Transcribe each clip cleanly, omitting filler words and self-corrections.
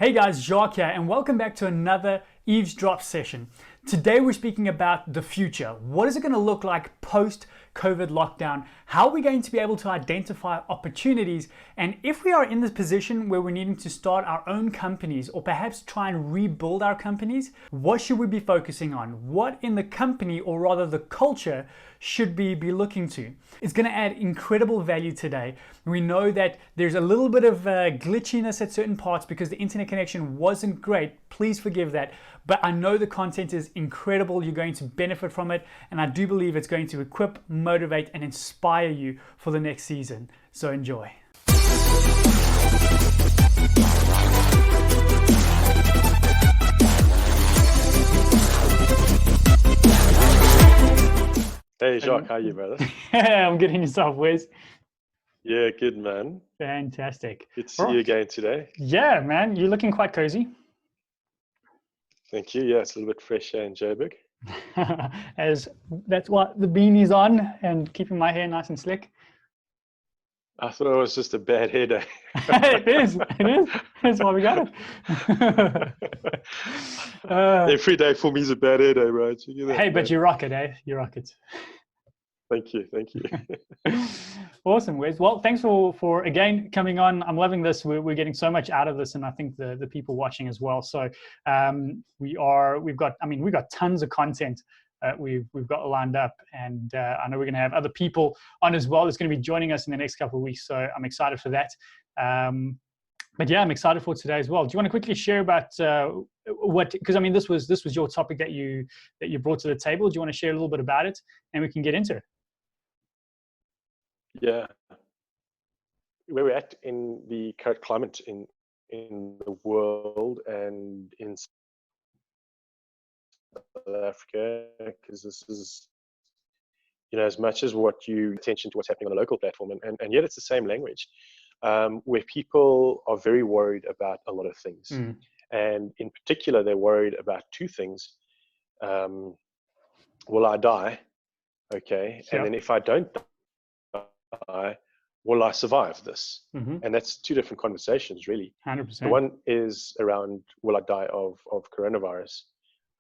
Hey guys, Jacques here, and welcome back to another eavesdrop session. Today we're speaking about the future. What is it going to look like post-COVID lockdown? How are we going to be able to identify opportunities? And if we are in this position where we're needing to start our own companies or perhaps try and rebuild our companies, what should we be focusing on? What in the company, or rather the culture, should we be looking to? It's going to add incredible value today. We know that there's a little bit of glitchiness at certain parts because the internet connection wasn't great. Please forgive that. But I know the content is incredible. You're going to benefit from it. And I do believe it's going to equip, motivate, and inspire you for the next season. So enjoy. Hey Jacques, how are you, brother? I'm getting yourself, Wes. Yeah, good man. Fantastic. Good to see you again today. Yeah, man, you're looking quite cozy. Thank you. Yeah, it's a little bit fresh here in Joburg. As that's what the beanie's on and keeping my hair nice and slick. I thought it was just a bad hair day. It is. That's why we got it. Every day for me is a bad hair day, right? Hey, but you rock it, eh? You rock it. Thank you. Awesome, Wes. Well, thanks for again coming on. I'm loving this. We're getting so much out of this, and I think the people watching as well. So we've got tons of content we've got lined up, and I know we're going to have other people on as well that's going to be joining us in the next couple of weeks. So I'm excited for that. But yeah, I'm excited for today as well. Do you want to quickly share about because I mean this was your topic that you brought to the table. Do you want to share a little bit about it, and we can get into it? Yeah, where we're at in the current climate in the world and in South Africa, because this is, as much as what you attention to what's happening on the local platform, and yet it's the same language, where people are very worried about a lot of things. And in particular, they're worried about two things. Will I die? Okay. And then if I don't die, will I survive this? And that's two different conversations, really. 100%. The one is around, will I die of coronavirus?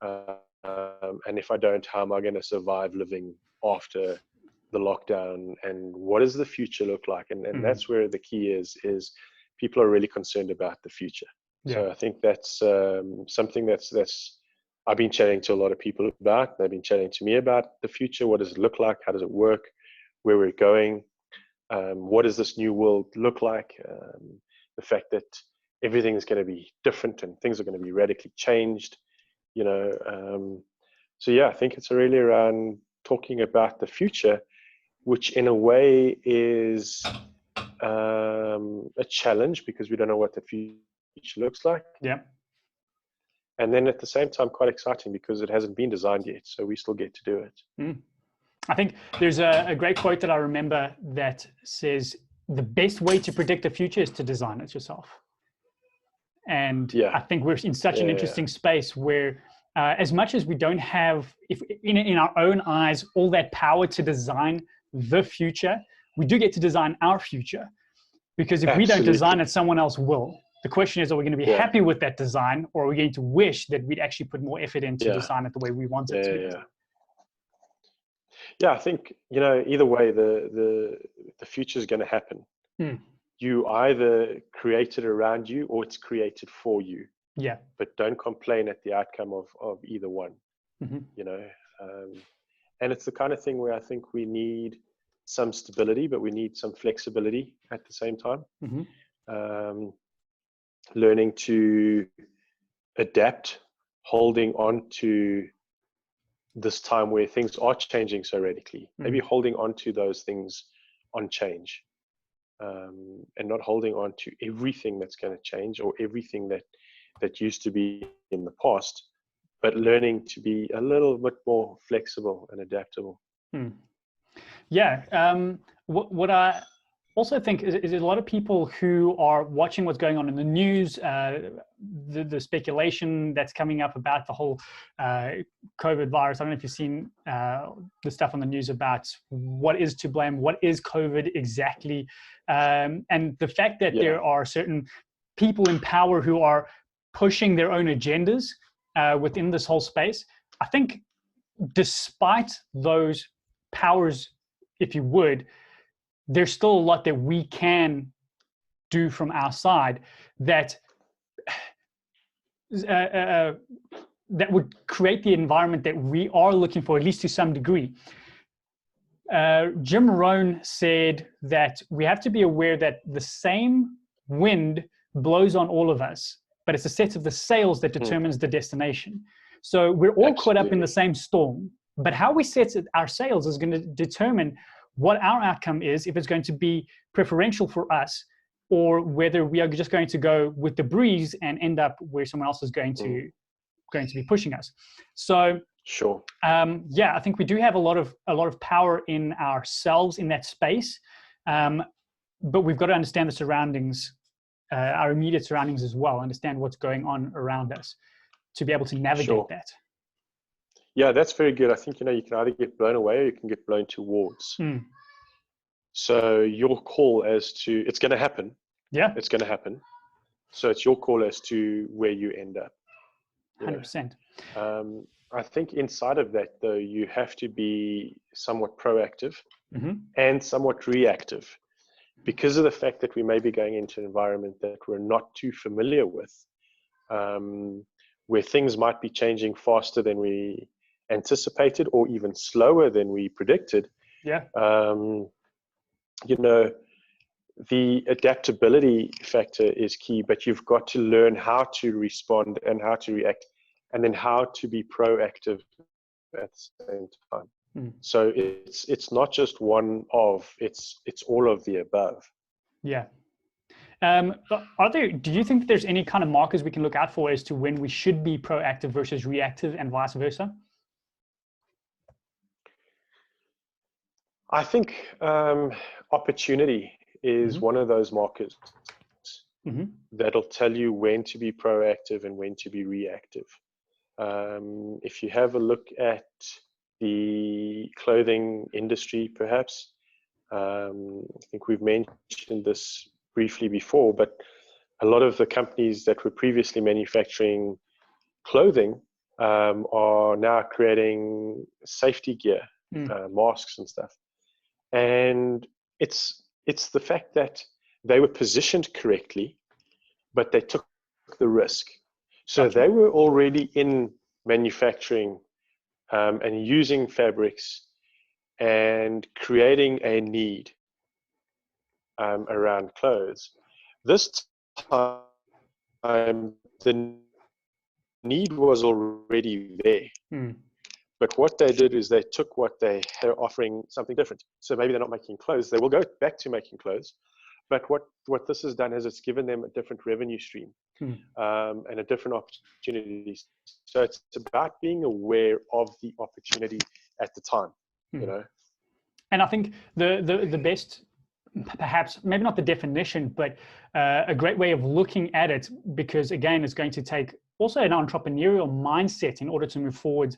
And if I don't, how am I going to survive living after the lockdown? And what does the future look like? And that's where the key is people are really concerned about the future. Yeah. So I think that's something that's I've been chatting to a lot of people about. They've been chatting to me about the future. What does it look like? How does it work? Where we're going? What does this new world look like? The fact that everything is going to be different and things are going to be radically changed. So yeah, I think it's really around talking about the future, which in a way is a challenge because we don't know what the future looks like. Yeah. And then at the same time, quite exciting because it hasn't been designed yet, so we still get to do it. I think there's a great quote that I remember that says, the best way to predict the future is to design it yourself. And yeah. I think we're in such an interesting space where as much as we don't have, if in our own eyes, all that power to design the future, we do get to design our future. Because if we don't design it, someone else will. The question is, are we going to be happy with that design, or are we going to wish that we'd actually put more effort into design it the way we want it to be? Yeah, I think, either way, the future is going to happen. You either create it around you or it's created for you. Yeah. But don't complain at the outcome of either one, and it's the kind of thing where I think we need some stability, but we need some flexibility at the same time. Learning to adapt, holding on to this time where things are changing so radically, maybe holding on to those things on change, and not holding on to everything that's going to change or everything that used to be in the past, but learning to be a little bit more flexible and adaptable. Yeah. What I also think is a lot of people who are watching what's going on in the news, the speculation that's coming up about the whole COVID virus. I don't know if you've seen the stuff on the news about what is to blame, what is COVID exactly, and the fact that there are certain people in power who are pushing their own agendas within this whole space. I think despite those powers, if you would, there's still a lot that we can do from our side that that would create the environment that we are looking for, at least to some degree. Jim Rohn said that we have to be aware that the same wind blows on all of us, but it's the set of the sails that determines the destination. So we're all caught up in the same storm, but how we set our sails is going to determine what our outcome is, if it's going to be preferential for us, or whether we are just going to go with the breeze and end up where someone else is going to be pushing us. So sure. Yeah, I think we do have a lot of power in ourselves in that space, but we've got to understand the surroundings, our immediate surroundings as well. Understand what's going on around us to be able to navigate that. Yeah, that's very good. I think you can either get blown away or you can get blown towards. So your call as to it's going to happen. Yeah, it's going to happen. So it's your call as to where you end up. 100%. I think inside of that, though, you have to be somewhat proactive and somewhat reactive, because of the fact that we may be going into an environment that we're not too familiar with, where things might be changing faster than we anticipated or even slower than we predicted. Yeah. The adaptability factor is key, but you've got to learn how to respond and how to react, and then how to be proactive at the same time. So it's not just one of, it's all of the above. Yeah. Do you think that there's any kind of markers we can look out for as to when we should be proactive versus reactive and vice versa? I think opportunity is one of those markers that'll tell you when to be proactive and when to be reactive. If you have a look at the clothing industry, perhaps, I think we've mentioned this briefly before, but a lot of the companies that were previously manufacturing clothing are now creating safety gear, masks and stuff. And it's the fact that they were positioned correctly, but they took the risk. So they were already in manufacturing and using fabrics and creating a need around clothes. This time, the need was already there. But what they did is they took what they're offering something different. So maybe they're not making clothes. They will go back to making clothes. But what this has done is it's given them a different revenue stream and a different opportunity. So it's about being aware of the opportunity at the time, And I think the best, perhaps, maybe not the definition, but a great way of looking at it, because again, it's going to take also an entrepreneurial mindset in order to move forward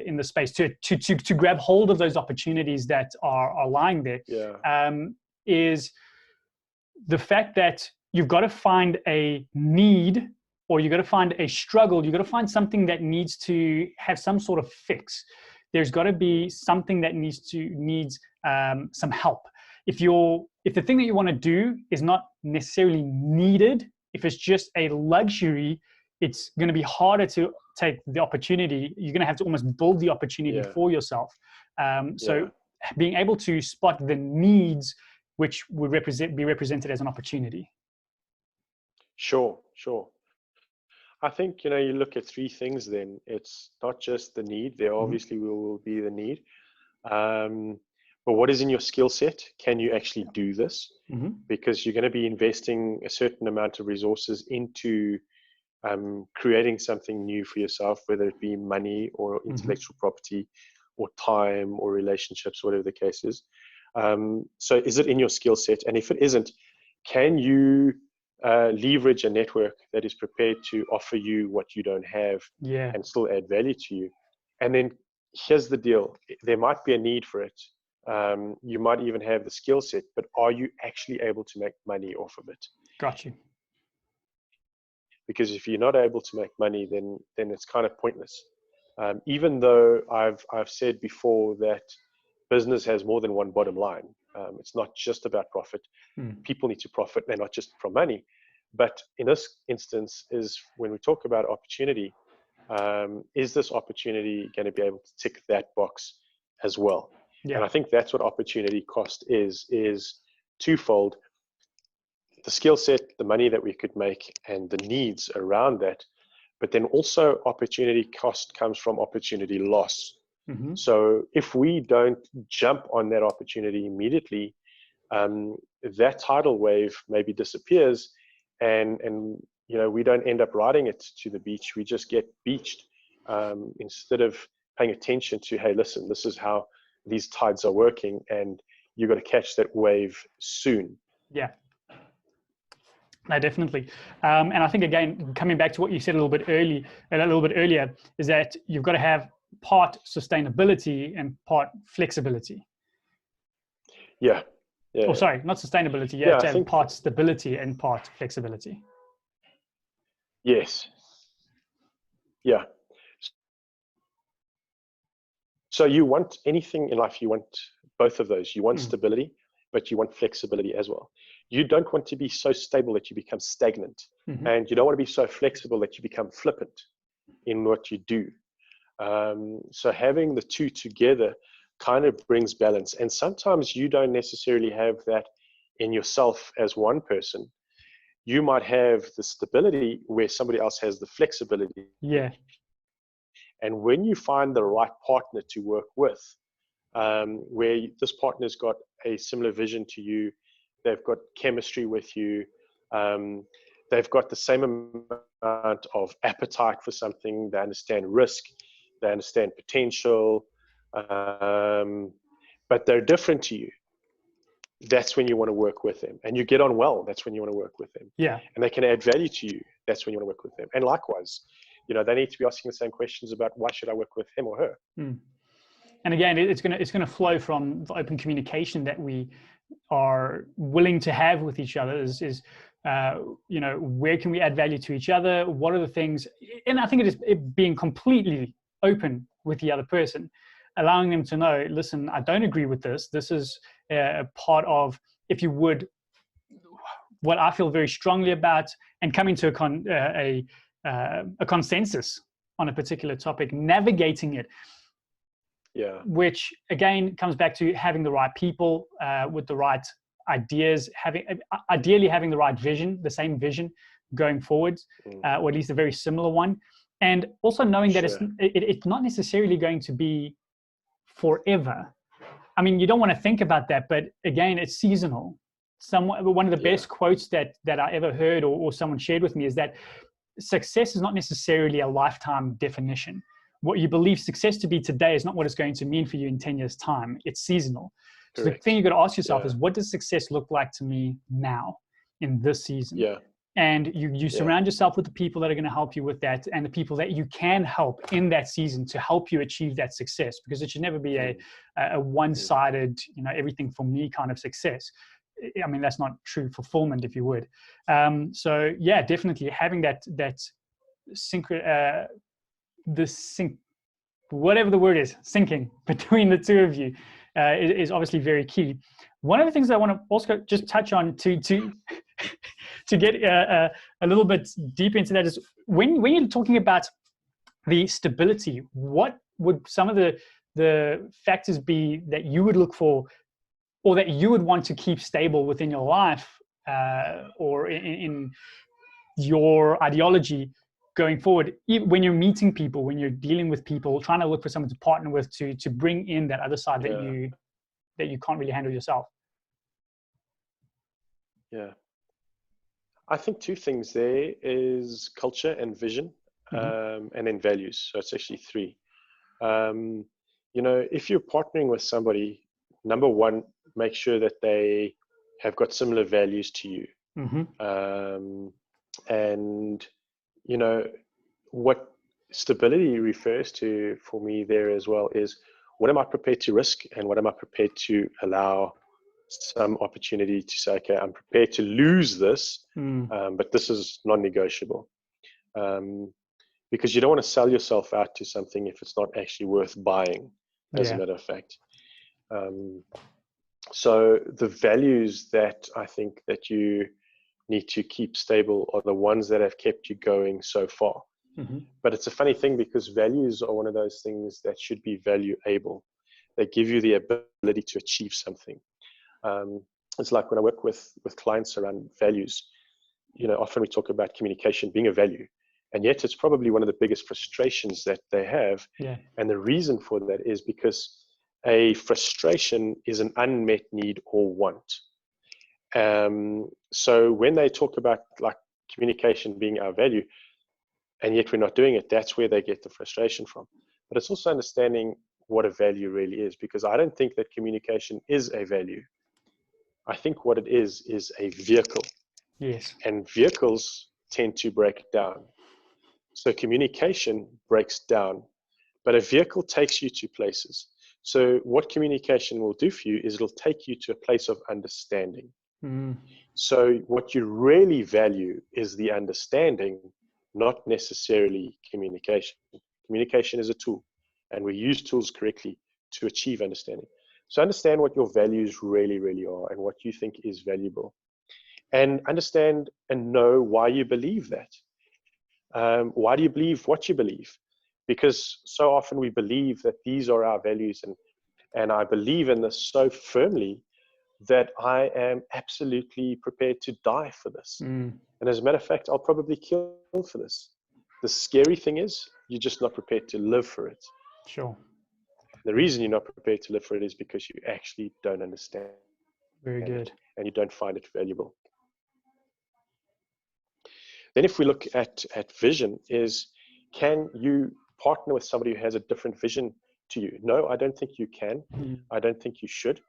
in the space to grab hold of those opportunities that are lying there. Is the fact that you've got to find a need, or you've got to find a struggle, you've got to find something that needs to have some sort of fix. There's got to be something that needs some help. If the thing that you want to do is not necessarily needed, if it's just a luxury, it's going to be harder to take the opportunity. You're going to have to almost build the opportunity for yourself. So being able to spot the needs, which would be represented as an opportunity. Sure. I think, you look at three things then. It's not just the need. There obviously will be the need. But what is in your skill set? Can you actually do this? Because you're going to be investing a certain amount of resources into creating something new for yourself, whether it be money or intellectual property or time or relationships, whatever the case is. So is it in your skill set? And if it isn't, can you leverage a network that is prepared to offer you what you don't have and still add value to you? And then here's the deal. There might be a need for it. You might even have the skill set, but are you actually able to make money off of it? Got you. because if you're not able to make money, then it's kind of pointless. Even though I've said before that business has more than one bottom line. It's not just about profit. People need to profit, and not just from money. But in this instance, is when we talk about opportunity, is this opportunity going to be able to tick that box as well? Yeah. And I think that's what opportunity cost is twofold: the skill set, the money that we could make, and the needs around that. But then also opportunity cost comes from opportunity loss. So if we don't jump on that opportunity immediately, that tidal wave maybe disappears, and we don't end up riding it to the beach. We just get beached instead of paying attention to, hey, listen, this is how these tides are working, and you've got to catch that wave soon. Yeah. No, definitely. And I think, again, coming back to what you said a little bit earlier, is that you've got to have part sustainability and part flexibility. Yeah. Oh, sorry, not sustainability. You have to have part stability and part flexibility. Yes. Yeah. So you want anything in life, you want both of those. You want stability, but you want flexibility as well. You don't want to be so stable that you become stagnant, and you don't want to be so flexible that you become flippant in what you do. So having the two together kind of brings balance. And sometimes you don't necessarily have that in yourself as one person. You might have the stability where somebody else has the flexibility. Yeah. And when you find the right partner to work with, where this partner's got a similar vision to you, they've got chemistry with you, they've got the same amount of appetite for something, they understand risk, they understand potential, but they're different to you. That's when you want to work with them. And you get on well, that's when you want to work with them. Yeah. And they can add value to you, that's when you want to work with them. And likewise, they need to be asking the same questions about, why should I work with him or her? And again, it's going to flow from the open communication that we are willing to have with each other. Is where can we add value to each other? What are the things? And I think it is being completely open with the other person, allowing them to know, listen, I don't agree with this. This is a part of, if you would, what I feel very strongly about, and coming to a consensus on a particular topic, navigating it. Yeah. Which again comes back to having the right people with the right ideas, ideally having the right vision, the same vision going forward, or at least a very similar one, and also knowing that it's not necessarily going to be forever. I mean, you don't want to think about that, but again, it's seasonal. One of the best quotes that I ever heard or someone shared with me is that success is not necessarily a lifetime definition. What you believe success to be today is not what it's going to mean for you in 10 years' time. It's seasonal. Correct. So the thing you got to ask yourself is, what does success look like to me now in this season? Yeah. And you surround yourself with the people that are going to help you with that, and the people that you can help in that season to help you achieve that success, because it should never be a one-sided, everything for me kind of success. I mean, that's not true fulfillment, if you would. So yeah, definitely having that whatever the word is, syncing between the two of you is obviously very key. One of the things I want to also just touch on to get a little bit deep into that is when you're talking about the stability, what would some of the factors be that you would look for, or that you would want to keep stable within your life, or in your ideology going forward, when you're meeting people, when you're dealing with people, trying to look for someone to partner with to bring in that other side that you can't really handle yourself? Yeah. I think two things there is culture and vision, and then values. So it's actually three. If you're partnering with somebody, number one, make sure that they have got similar values to you. And what stability refers to for me there as well is, what am I prepared to risk, and what am I prepared to allow some opportunity to say, okay, I'm prepared to lose this, but this is non-negotiable. because you don't want to sell yourself out to something if it's not actually worth buying, as a Yeah. matter of fact. So the values that I think that you need to keep stable are the ones that have kept you going so far. Mm-hmm. But it's a funny thing because values are one of those things that should be valuable. They give you the ability to achieve something. It's like when I work with clients around values, often we talk about communication being a value, and yet it's probably one of the biggest frustrations that they have. Yeah. And the reason for that is because a frustration is an unmet need or want. So when they talk about like communication being our value, and yet we're not doing it, that's where they get the frustration from. But it's also understanding what a value really is, because I don't think that communication is a value. I think what it is a vehicle. Yes. And vehicles tend to break down. So communication breaks down, but a vehicle takes you to places. So what communication will do for you is it'll take you to a place of understanding. Mm. So what you really value is the understanding, not necessarily communication. Communication is a tool, and we use tools correctly to achieve understanding. So understand what your values really, really are and what you think is valuable. And understand and know why you believe that. Why do you believe what you believe? Because so often we believe that these are our values, and I believe in this so firmly that I am absolutely prepared to die for this. Mm. And as a matter of fact, I'll probably kill for this. The scary thing is you're just not prepared to live for it. Sure. The reason you're not prepared to live for it is because you actually don't understand Very it good. and you don't find it valuable. Then if we look at vision, is can you partner with somebody who has a different vision to you? No, I don't think you can. Mm. I don't think you should.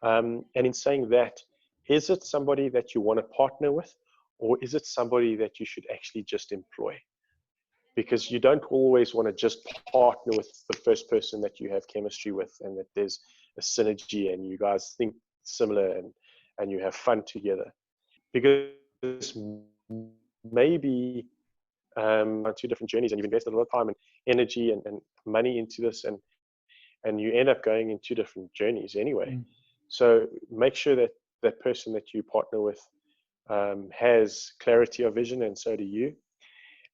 And in saying that, is it somebody that you want to partner with, or is it somebody that you should actually just employ? Because you don't always want to just partner with the first person that you have chemistry with and that there's a synergy and you guys think similar and you have fun together. Because maybe on two different journeys and you've invested a lot of time and energy and money into this and you end up going in two different journeys anyway. Mm. So make sure that that person that you partner with has clarity of vision, and so do you.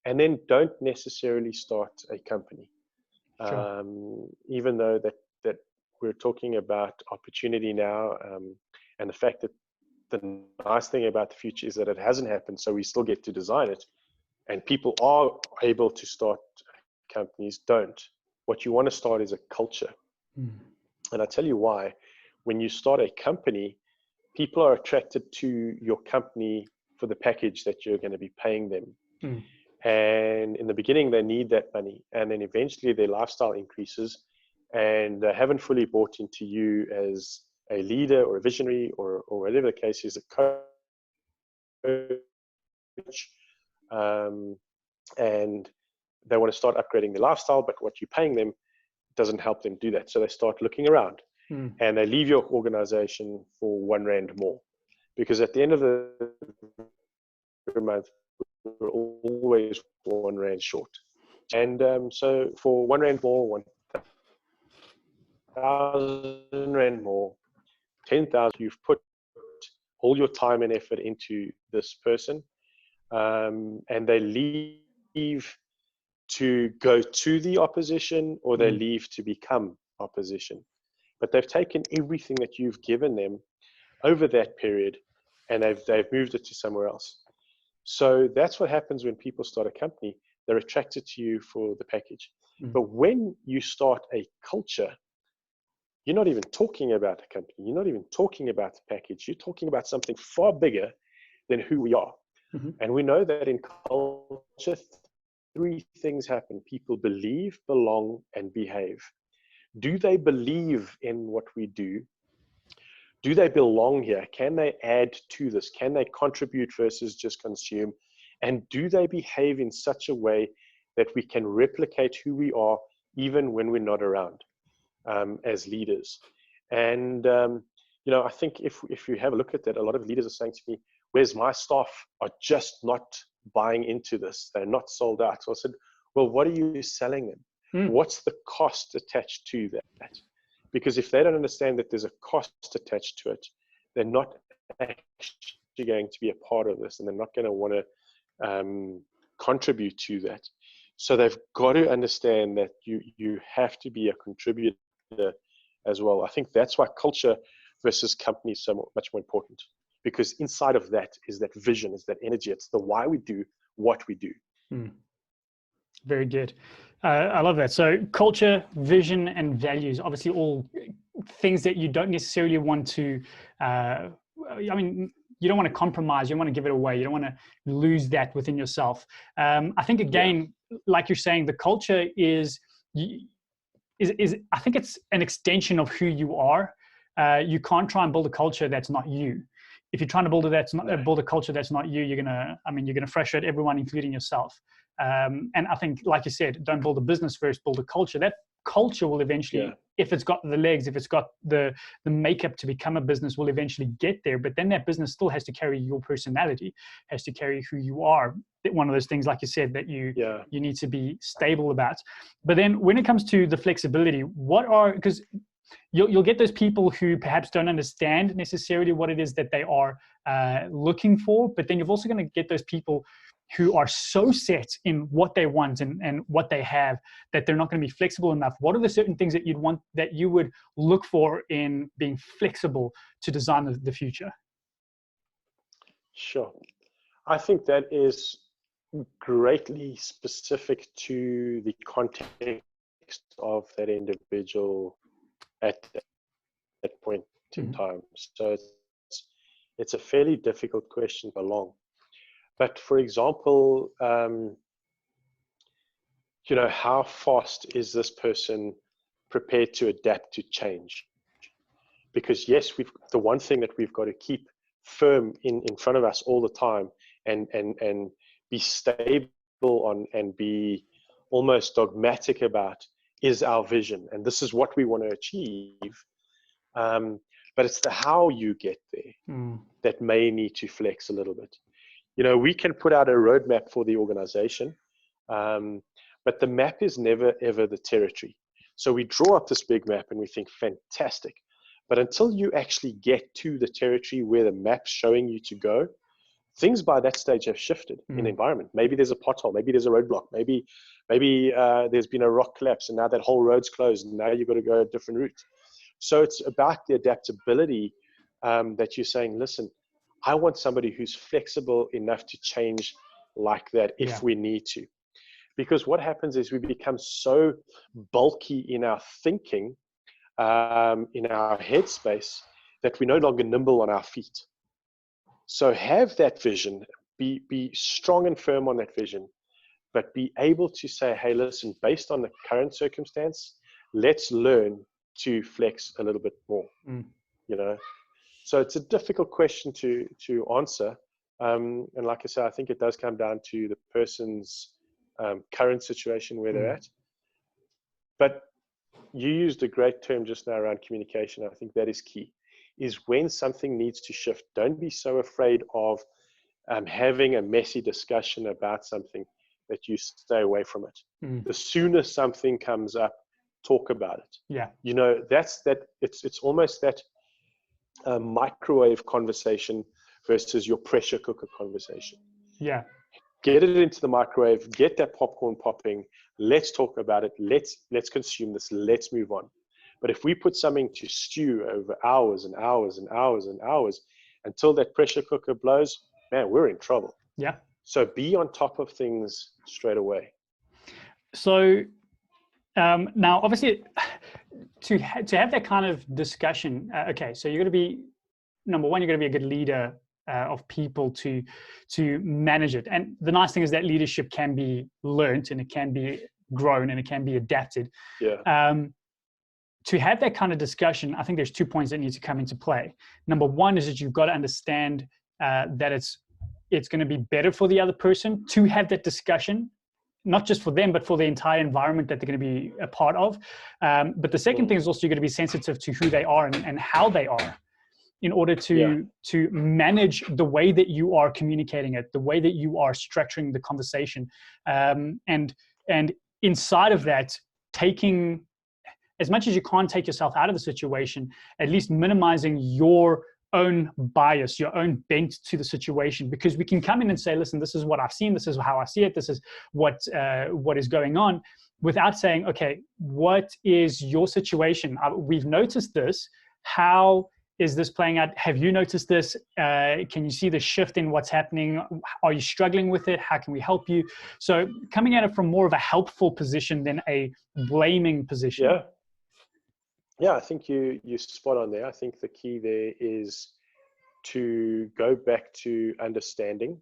And then don't necessarily start a company. Sure. Even though that we're talking about opportunity now, and the fact that the nice thing about the future is that it hasn't happened, so we still get to design it, and people are able to start companies. Don't. What you want to start is a culture. Mm. And I tell you why. When you start a company, people are attracted to your company for the package that you're going to be paying them. Mm. And in the beginning, they need that money. And then eventually their lifestyle increases and they haven't fully bought into you as a leader or a visionary or whatever the case is, a coach. And they want to start upgrading their lifestyle, but what you're paying them doesn't help them do that. So they start looking around and they leave your organization for R1 more. Because at the end of the month, we're always R1 short. And so for R1 more, 1,000 Rand more, 10,000, you've put all your time and effort into this person, and they leave to go to the opposition or they leave to become opposition. But they've taken everything that you've given them over that period and they've moved it to somewhere else. So that's what happens when people start a company. They're attracted to you for the package. But when you start a culture, you're not even talking about a company. You're not even talking about the package. You're talking about something far bigger than who we are. Mm-hmm. And we know that in culture, three things happen. People believe, belong, and behave. Do they believe in what we do? Do they belong here? Can they add to this? Can they contribute versus just consume? And do they behave in such a way that we can replicate who we are even when we're not around as leaders? And, I think if you have a look at that, a lot of leaders are saying to me, where's my staff are just not buying into this. They're not sold out. So I said, well, what are you selling them? What's the cost attached to that? Because if they don't understand that there's a cost attached to it, they're not actually going to be a part of this, and they're not going to want to contribute to that. So they've got to understand that you have to be a contributor as well. I think that's why culture versus company is so much more important, because inside of that is that vision, is that energy. It's the why we do what we do. Very good. I love that. So culture, vision, and values, obviously all things that you don't necessarily want to, you don't want to compromise. You don't want to give it away. You don't want to lose that within yourself. I think, again, like you're saying, the culture is I think it's an extension of who you are. You can't try and build a culture that's not you. If you're trying to build a culture that's not you, you're gonna frustrate everyone, including yourself. And I think, like you said, don't build a business first, build a culture. That culture will eventually, if it's got the legs, if it's got the makeup to become a business, will eventually get there. But then that business still has to carry your personality, has to carry who you are. One of those things, like you said, that you need to be stable about. But then when it comes to the flexibility, because you'll get those people who perhaps don't understand necessarily what it is that they are looking for, but then you're also going to get those people who are so set in what they want and what they have that they're not going to be flexible enough. What are the certain things that you would look for in being flexible to design the future? Sure. I think that is greatly specific to the context of that individual at that point in time. So it's a fairly difficult question for long. But for example, how fast is this person prepared to adapt to change? Because yes, the one thing that we've got to keep firm in front of us all the time and be stable on and be almost dogmatic about is our vision. And this is what we want to achieve. But it's the how you get there that may need to flex a little bit. We can put out a roadmap for the organization, but the map is never, ever the territory. So we draw up this big map and we think, fantastic. But until you actually get to the territory where the map's showing you to go, things by that stage have shifted in the environment. Maybe there's a pothole, maybe there's a roadblock, maybe there's been a rock collapse and now that whole road's closed and now you've got to go a different route. So it's about the adaptability that you're saying, listen, I want somebody who's flexible enough to change like that if we need to. Because what happens is we become so bulky in our thinking, in our headspace, that we're no longer nimble on our feet. So have that vision, be strong and firm on that vision, but be able to say, hey, listen, based on the current circumstance, let's learn to flex a little bit more, So it's a difficult question to answer. And like I said, I think it does come down to the person's current situation where they're at. But you used a great term just now around communication. I think that is key, is when something needs to shift, don't be so afraid of having a messy discussion about something that you stay away from it. The sooner something comes up, talk about it. Yeah. It's almost that microwave conversation versus your pressure cooker conversation. Yeah. Get it into the microwave, get that popcorn popping. Let's talk about it. Let's consume this. Let's move on. But if we put something to stew over hours and hours and hours and hours until that pressure cooker blows, man, we're in trouble. Yeah. So be on top of things straight away. So now, obviously, to have that kind of discussion, so you're going to be, number one, you're going to be a good leader of people to manage it. And the nice thing is that leadership can be learned and it can be grown and it can be adapted. Yeah. To have that kind of discussion, I think there's 2 points that need to come into play. Number one is that you've got to understand that it's going to be better for the other person to have that discussion, not just for them, but for the entire environment that they're going to be a part of. But the second thing is also you're going to be sensitive to who they are and how they are. in order to manage the way that you are communicating it, the way that you are structuring the conversation, and inside of that, taking as much as you can't take yourself out of the situation, at least minimizing your own bias, your own bent to the situation, because we can come in and say, listen, this is what I've seen, this is how I see it, this is what is going on, without saying, okay, what is your situation? We've noticed this. How is this playing out? Have you noticed this? Can you see the shift in what's happening? Are you struggling with it? How can we help you? So coming at it from more of a helpful position than a blaming position. Yeah, I think you spot on there. I think the key there is to go back to understanding,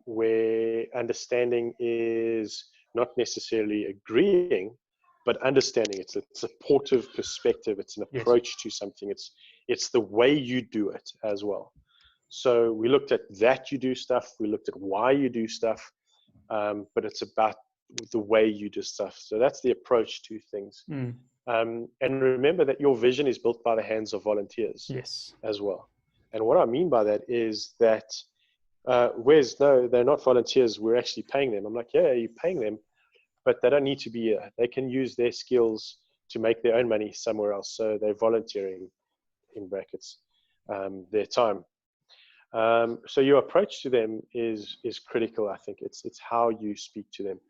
where understanding is not necessarily agreeing, but understanding. It's a supportive perspective. It's an approach to something. It's the way you do it as well. So we looked at that you do stuff. We looked at why you do stuff, but it's about the way you do stuff. So that's the approach to things. And remember that your vision is built by the hands of volunteers as well. And what I mean by that is that, Wes, no, they're not volunteers. We're actually paying them. I'm like, yeah, you're paying them, but they don't need to be here. They can use their skills to make their own money somewhere else. So they're volunteering, in brackets, their time. So your approach to them is critical. I think it's how you speak to them.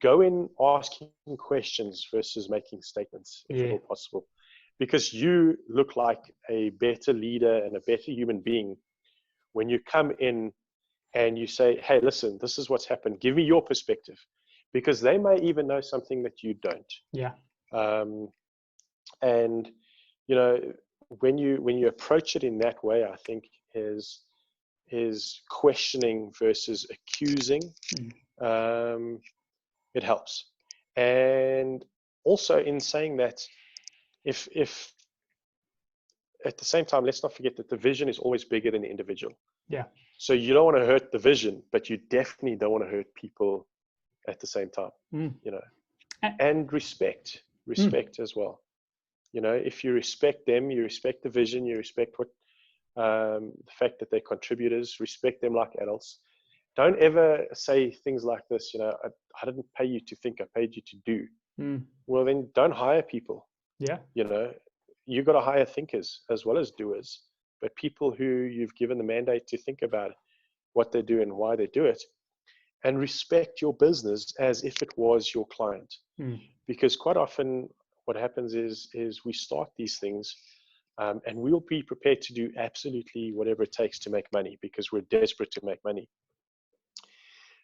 Go in asking questions versus making statements, if at all possible, because you look like a better leader and a better human being when you come in and you say, hey, listen, this is what's happened. Give me your perspective, because they may even know something that you don't. And when you approach it in that way, I think is questioning versus accusing. It helps. And also in saying that, if at the same time, let's not forget that the vision is always bigger than the individual. So you don't want to hurt the vision, but you definitely don't want to hurt people at the same time. And respect as well. If you respect them, you respect the vision, you respect what the fact that they're contributors, respect them like adults. Don't ever say things like this, I didn't pay you to think, I paid you to do. Well, then don't hire people. You got to hire thinkers as well as doers, but people who you've given the mandate to think about what they do and why they do it, and respect your business as if it was your client. Because quite often what happens is we start these things, and we'll be prepared to do absolutely whatever it takes to make money because we're desperate to make money.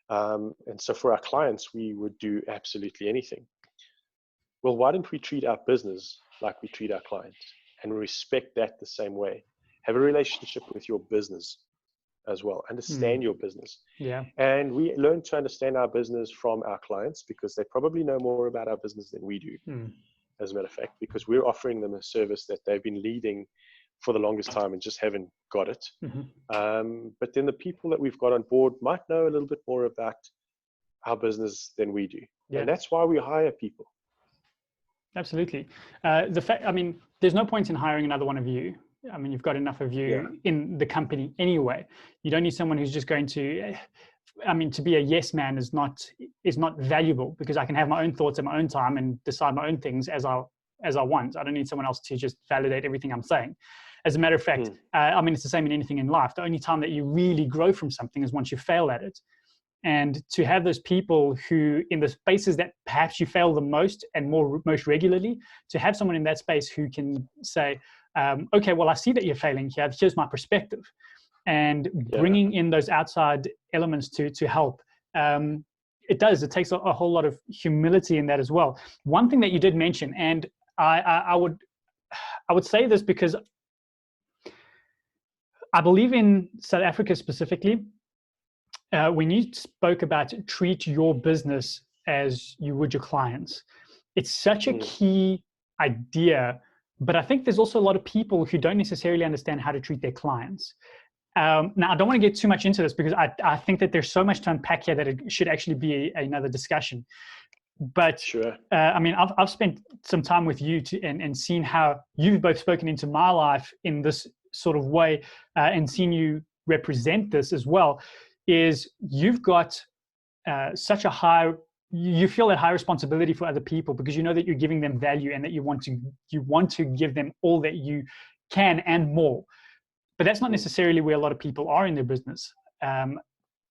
And so for our clients, we would do absolutely anything. Well, why don't we treat our business like we treat our clients and respect that the same way? Have a relationship with your business as well. Understand your business. And we learn to understand our business from our clients because they probably know more about our business than we do. As a matter of fact, because we're offering them a service that they've been leading for the longest time and just haven't got it. But then the people that we've got on board might know a little bit more about our business than we do. And that's why we hire people. Absolutely. There's no point in hiring another one of you. You've got enough of you in the company anyway. You don't need someone who's just going to, to be a yes man is not valuable, because I can have my own thoughts at my own time and decide my own things as I want. I don't need someone else to just validate everything I'm saying. As a matter of fact, it's the same in anything in life. The only time that you really grow from something is once you fail at it. And to have those people who, in the spaces that perhaps you fail the most and most regularly, to have someone in that space who can say, okay, well, I see that you're failing here. Here's my perspective. And bringing in those outside elements to help. It takes a whole lot of humility in that as well. One thing that you did mention, and I would say this because I believe in South Africa specifically, when you spoke about treat your business as you would your clients, it's such a key idea. But I think there's also a lot of people who don't necessarily understand how to treat their clients. Now, I don't want to get too much into this because I think that there's so much to unpack here that it should actually be another discussion. But I've spent some time with you and seen how you've both spoken into my life in this sort of way and seen you represent this as well, is you've got such a high, you feel that high responsibility for other people because you know that you're giving them value and that you want to give them all that you can and more. But that's not necessarily where a lot of people are in their business.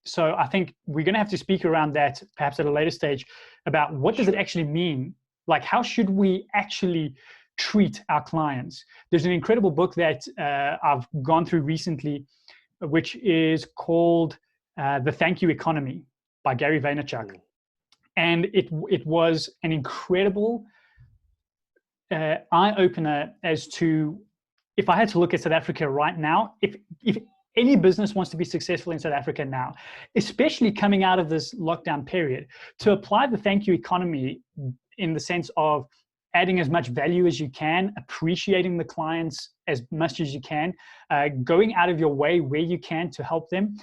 So I think we're going to have to speak around that perhaps at a later stage about what does it actually mean? Like, how should we actually treat our clients? There's an incredible book that I've gone through recently, which is called The Thank You Economy by Gary Vaynerchuk. And it was an incredible eye-opener as to, if I had to look at South Africa right now, if any business wants to be successful in South Africa now, especially coming out of this lockdown period, to apply the thank you economy in the sense of adding as much value as you can, appreciating the clients as much as you can, going out of your way where you can to help them.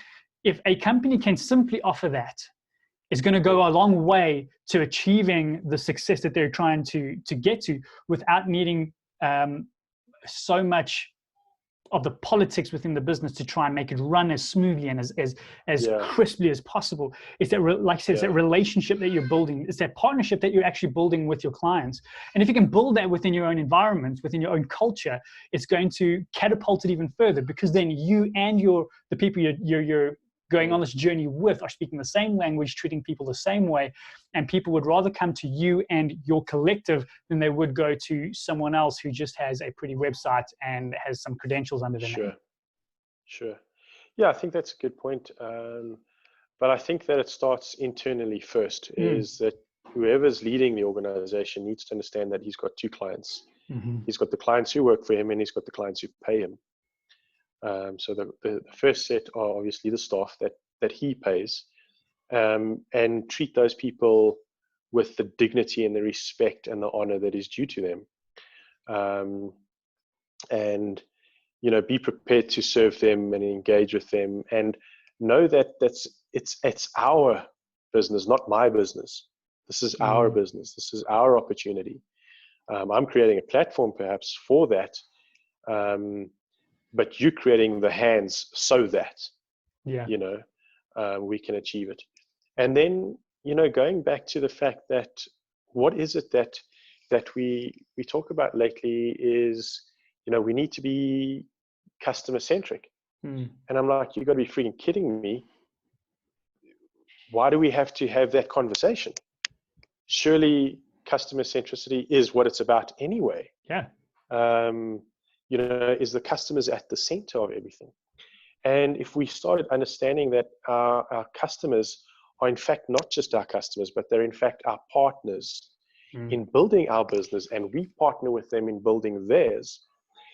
If a company can simply offer that, it's going to go a long way to achieving the success that they're trying to get to without needing so much of the politics within the business to try and make it run as smoothly and as crisply as possible. It's that, like I said, it's that relationship that you're building. It's that partnership that you're actually building with your clients. And if you can build that within your own environment, within your own culture, it's going to catapult it even further, because then you and the people you're going on this journey with are speaking the same language, treating people the same way, and people would rather come to you and your collective than they would go to someone else who just has a pretty website and has some credentials under their name. Sure. Yeah, I think that's a good point. But I think that it starts internally first, is that whoever's leading the organization needs to understand that he's got two clients. He's got the clients who work for him, and he's got the clients who pay him. So the first set are obviously the staff that he pays, and treat those people with the dignity and the respect and the honor that is due to them. And, be prepared to serve them and engage with them, and know that it's our business, not my business. This is our business. This is our opportunity. I'm creating a platform perhaps for that. But you're creating the hands so that, we can achieve it. And then, going back to the fact that what is it that we talk about lately is, we need to be customer centric. And I'm like, you got to be freaking kidding me. Why do we have to have that conversation? Surely customer centricity is what it's about anyway. Is the customers at the center of everything. And if we started understanding that our customers are in fact not just our customers, but they're in fact our partners in building our business, and we partner with them in building theirs,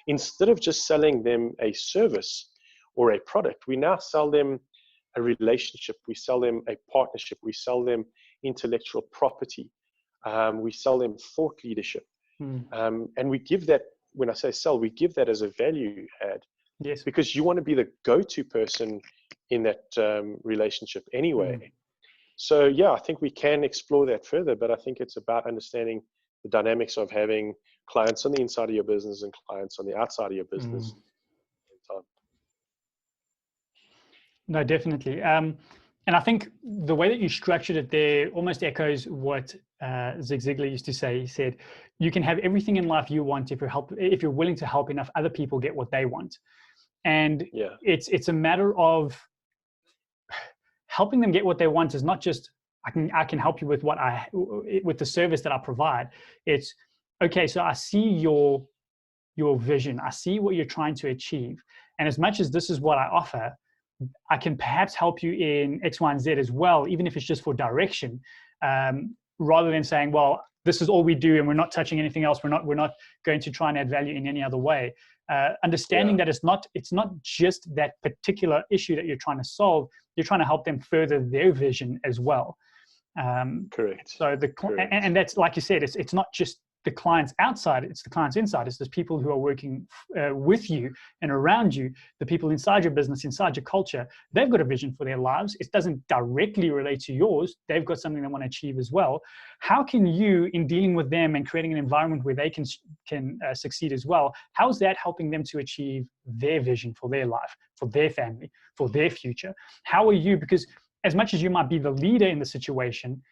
instead of just selling them a service or a product, we now sell them a relationship, we sell them a partnership, we sell them intellectual property, we sell them thought leadership. And we give that, when I say sell, we give that as a value add. Yes. Because you want to be the go-to person in that relationship anyway. So yeah, I think we can explore that further, but I think it's about understanding the dynamics of having clients on the inside of your business and clients on the outside of your business. No, definitely. And I think the way that you structured it there almost echoes what Zig Ziglar used to say. He said, you can have everything in life you want if you're willing to help enough other people get what they want. And it's a matter of helping them get what they want. Is not just I can help you with with the service that I provide. It's okay, so I see your vision, I see what you're trying to achieve, and as much as this is what I offer, I can perhaps help you in X, Y, and Z as well, even if it's just for direction, rather than saying, well, this is all we do and we're not touching anything else. We're not going to try and add value in any other way. Understanding that it's not just that particular issue that you're trying to solve. You're trying to help them further their vision as well. Correct. So and that's, like you said, it's not just the clients outside, it's the clients inside. It's those people who are working with you and around you, the people inside your business, inside your culture. They've got a vision for their lives. It doesn't directly relate to yours. They've got something they want to achieve as well. How can you, in dealing with them and creating an environment where they can succeed as well, how is that helping them to achieve their vision for their life, for their family, for their future? How are you, because as much as you might be the leader in the situation,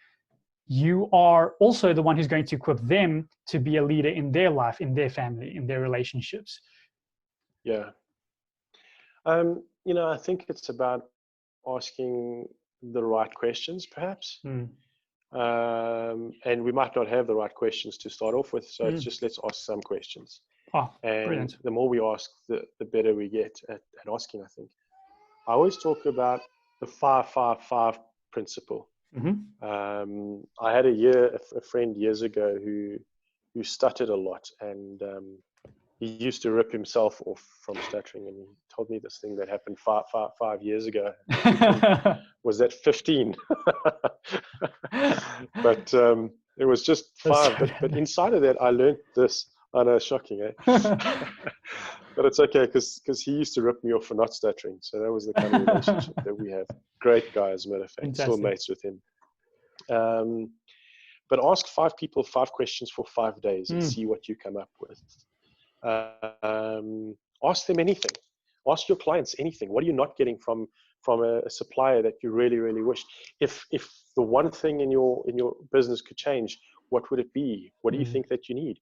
you are also the one who's going to equip them to be a leader in their life, in their family, in their relationships. Yeah. I think it's about asking the right questions, perhaps. And we might not have the right questions to start off with. So it's just, let's ask some questions. Oh, and brilliant. The more we ask, the better we get at asking, I think. I always talk about the 5-5-5 principle. I had a friend years ago who stuttered a lot, and he used to rip himself off from stuttering, and he told me this thing that happened 5 years ago. Was that 15? But it was just 5. But inside of that, I learned this. I know, shocking, eh? But it's okay, because he used to rip me off for not stuttering. So that was the kind of relationship that we have. Great guy, as a matter of fact. Still mates with him. But ask 5 people 5 questions for 5 days and see what you come up with. Ask them anything. Ask your clients anything. What are you not getting from a supplier that you really, really wish? If the one thing in your business could change, what would it be? What do you think that you need?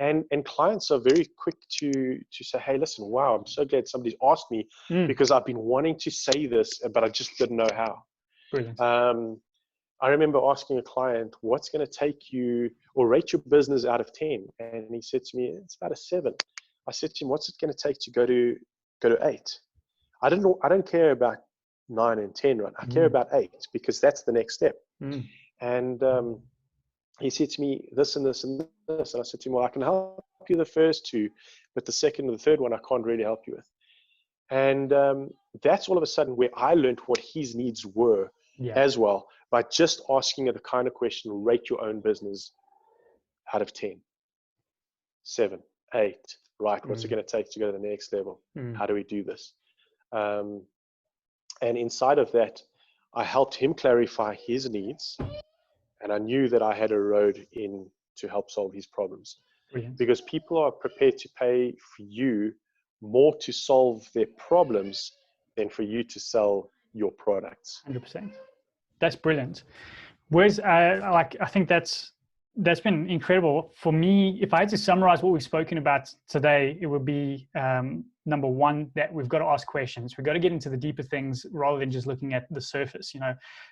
And clients are very quick to say, hey, listen, wow, I'm so glad somebody's asked me because I've been wanting to say this, but I just didn't know how. Brilliant. I remember asking a client, what's going to take you, or rate your business out of 10? And he said to me, it's about a 7. I said to him, what's it going to take to go to 8? I don't care about 9 and 10, right? I care about 8, because that's the next step. And he said to me, this and this and this. And I said to him, well, I can help you the first 2, but the second and the third one, I can't really help you with. And that's all of a sudden where I learned what his needs were as well, by just asking the kind of question, rate your own business out of 10. 7, 8, right? What's it going to take to go to the next level? How do we do this? And inside of that, I helped him clarify his needs, and I knew that I had a road in to help solve his problems. Brilliant. Because people are prepared to pay for you more to solve their problems than for you to sell your products. 100%. That's brilliant. Whereas, I think that's been incredible for me. If I had to summarize what we've spoken about today, it would be number 1, that we've got to ask questions. We've got to get into the deeper things rather than just looking at the surface.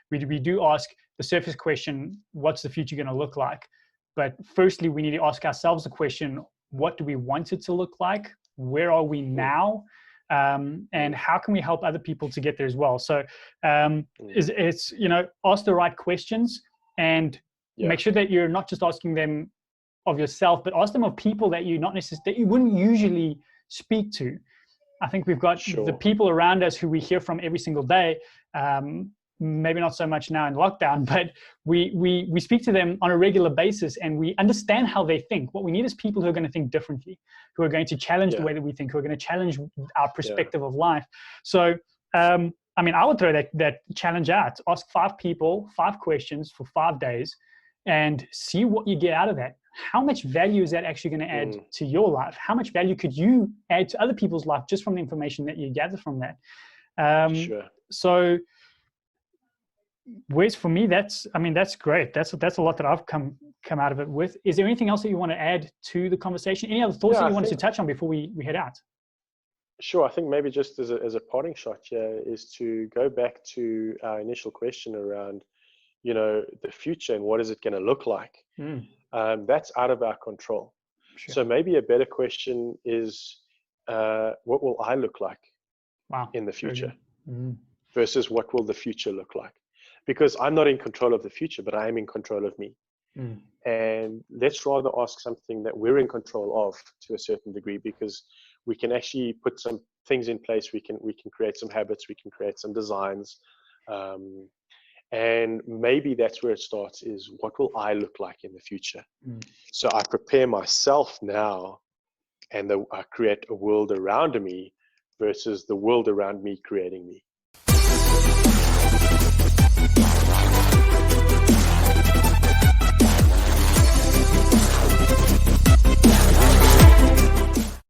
We do ask the surface question, what's the future going to look like? But firstly, we need to ask ourselves the question, what do we want it to look like? Where are we now? And how can we help other people to get there as well? So it's ask the right questions, and make sure that you're not just asking them of yourself, but ask them of people that you that you wouldn't usually speak to. I think we've got the people around us who we hear from every single day. Maybe not so much now in lockdown, but we speak to them on a regular basis, and we understand how they think. What we need is people who are going to think differently, who are going to challenge the way that we think, who are going to challenge our perspective of life. So, I would throw that challenge out. Ask 5 people 5 questions for 5 days, and see what you get out of that. How much value is that actually going to add to your life? How much value could you add to other people's life just from the information that you gather from that? So, whereas for me, that's great. That's a lot that I've come out of it with. Is there anything else that you want to add to the conversation? Any other thoughts that you wanted to touch on before we head out? Sure. I think maybe just as a parting shot here is to go back to our initial question around, the future and what is it going to look like? That's out of our control. Sure. So maybe a better question is, what will I look like in the future versus what will the future look like? Because I'm not in control of the future, but I am in control of me. And let's rather ask something that we're in control of to a certain degree, because we can actually put some things in place. We can create some habits. We can create some designs. And maybe that's where it starts, is what will I look like in the future? Mm. So I prepare myself now, and I create a world around me versus the world around me creating me.